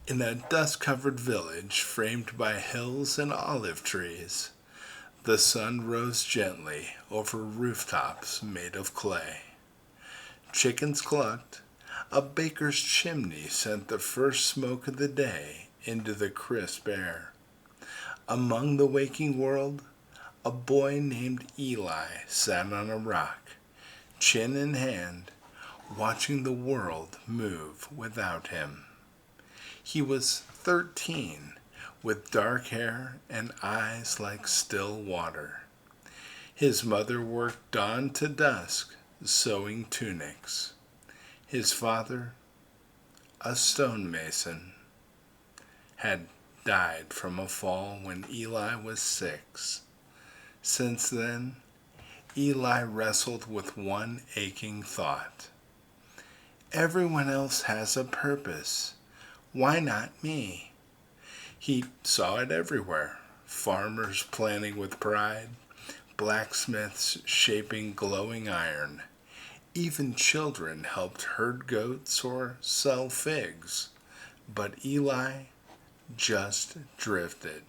In a dust-covered village framed by hills and olive trees, the sun rose gently over rooftops made of clay. Chickens clucked. A baker's chimney sent the first smoke of the day into the crisp air. Among the waking world, a boy named Eli sat on a rock, chin in hand, watching the world move without him. He was 13, with dark hair and eyes like still water. His mother worked dawn to dusk, sewing tunics. His father, a stonemason, had died from a fall when Eli was 6. Since then, Eli wrestled with one aching thought. Everyone else has a purpose. Why not me? He saw it everywhere. Farmers planting with pride, blacksmiths shaping glowing iron. Even children helped herd goats or sell figs. But Eli just drifted.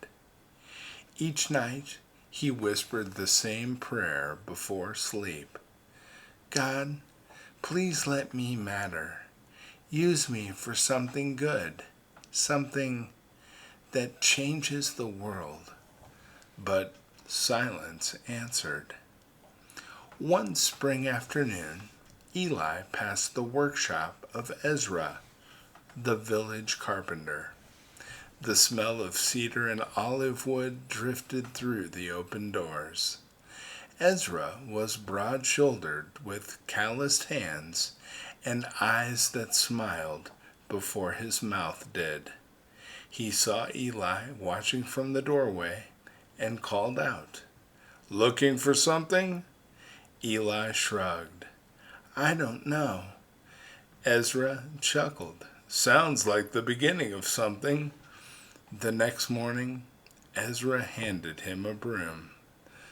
Each night he whispered the same prayer before sleep. God, please let me matter. Use me for something good, something that changes the world. But silence answered. One spring afternoon, Eli passed the workshop of Ezra, the village carpenter. The smell of cedar and olive wood drifted through the open doors. Ezra was broad-shouldered with calloused hands and eyes that smiled before his mouth did. He saw Eli watching from the doorway and called out, "Looking for something?" Eli shrugged. "I don't know." Ezra chuckled. "Sounds like the beginning of something." The next morning, Ezra handed him a broom.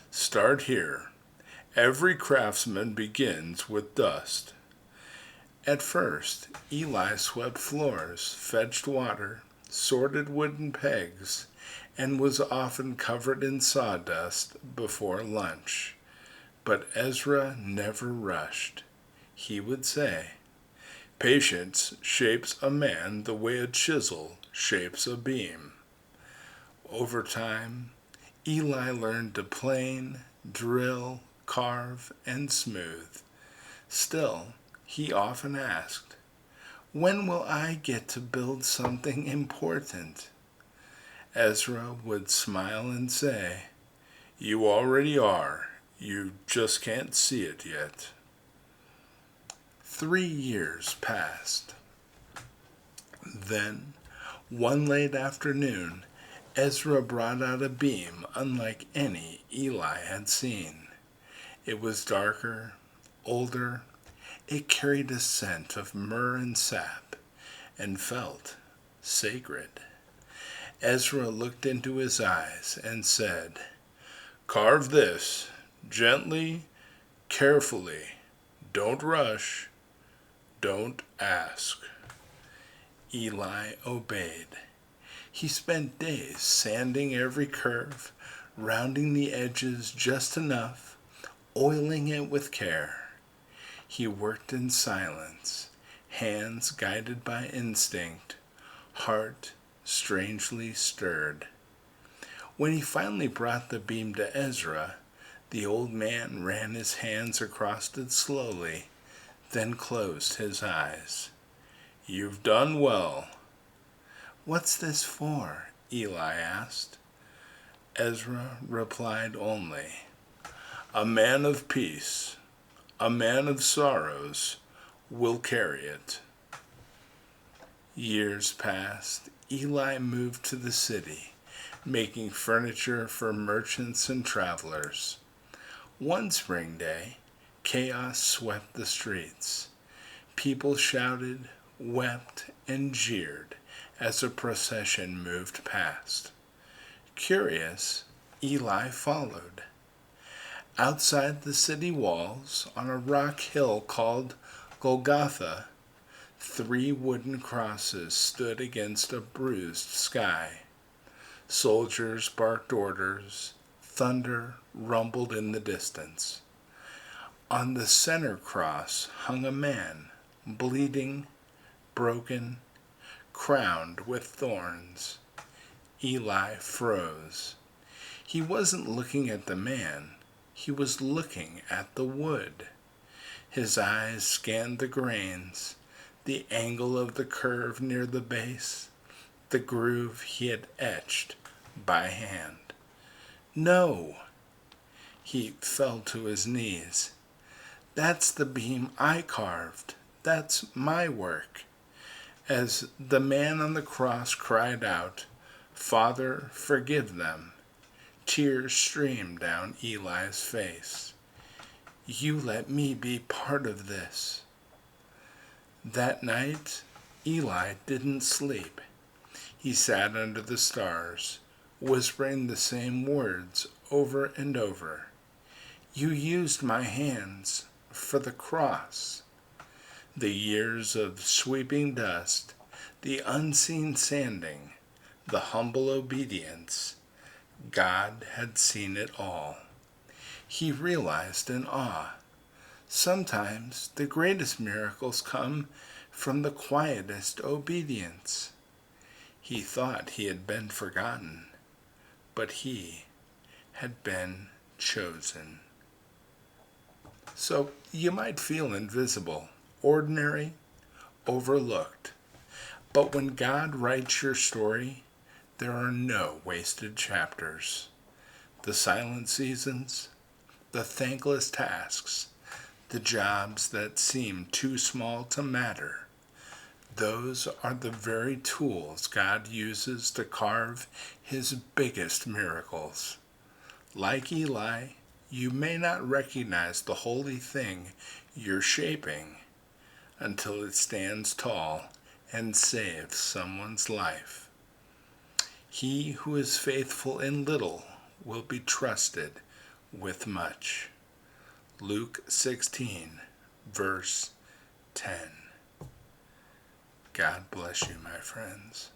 "Start here. Every craftsman begins with dust." At first, Eli swept floors, fetched water, sorted wooden pegs, and was often covered in sawdust before lunch. But Ezra never rushed. He would say, "Patience shapes a man the way a chisel shapes a beam." Over time, Eli learned to plane, drill, carve, and smooth. Still, he often asked, "When will I get to build something important?" Ezra would smile and say, "You already are. You just can't see it yet." 3 years passed. Then, one late afternoon, Ezra brought out a beam unlike any Eli had seen. It was darker, older. It carried a scent of myrrh and sap, and felt sacred. Ezra looked into his eyes and said, "Carve this, gently, carefully. Don't rush. Don't ask." Eli obeyed. He spent days sanding every curve, rounding the edges just enough, oiling it with care. He worked in silence, hands guided by instinct, heart strangely stirred. When he finally brought the beam to Ezra, the old man ran his hands across it slowly, then closed his eyes. "You've done well." "What's this for?" Eli asked. Ezra replied only, "A man of peace, a man of sorrows, will carry it." Years passed. Eli moved to the city, making furniture for merchants and travelers. One spring day, chaos swept the streets. People shouted, wept, and jeered as a procession moved past. Curious, Eli followed. Outside the city walls, on a rock hill called Golgotha, 3 wooden crosses stood against a bruised sky. Soldiers barked orders. Thunder rumbled in the distance. On the center cross hung a man, bleeding, broken, crowned with thorns. Eli froze. He wasn't looking at the man. He was looking at the wood. His eyes scanned the grains, the angle of the curve near the base, the groove he had etched by hand. No! He fell to his knees. That's the beam I carved. That's my work. As the man on the cross cried out, "Father, forgive them," tears streamed down Eli's face. You let me be part of this. That night, Eli didn't sleep. He sat under the stars, whispering the same words over and over. You used my hands for the cross. The years of sweeping dust, the unseen sanding, the humble obedience, God had seen it all. He realized in awe. Sometimes the greatest miracles come from the quietest obedience. He thought he had been forgotten, but he had been chosen. So you might feel invisible, ordinary, overlooked. But when God writes your story, there are no wasted chapters. The silent seasons, the thankless tasks, the jobs that seem too small to matter, those are the very tools God uses to carve his biggest miracles. Like Eli, you may not recognize the holy thing you're shaping until it stands tall and saves someone's life. He who is faithful in little will be trusted with much. Luke 16, verse 10. God bless you, my friends.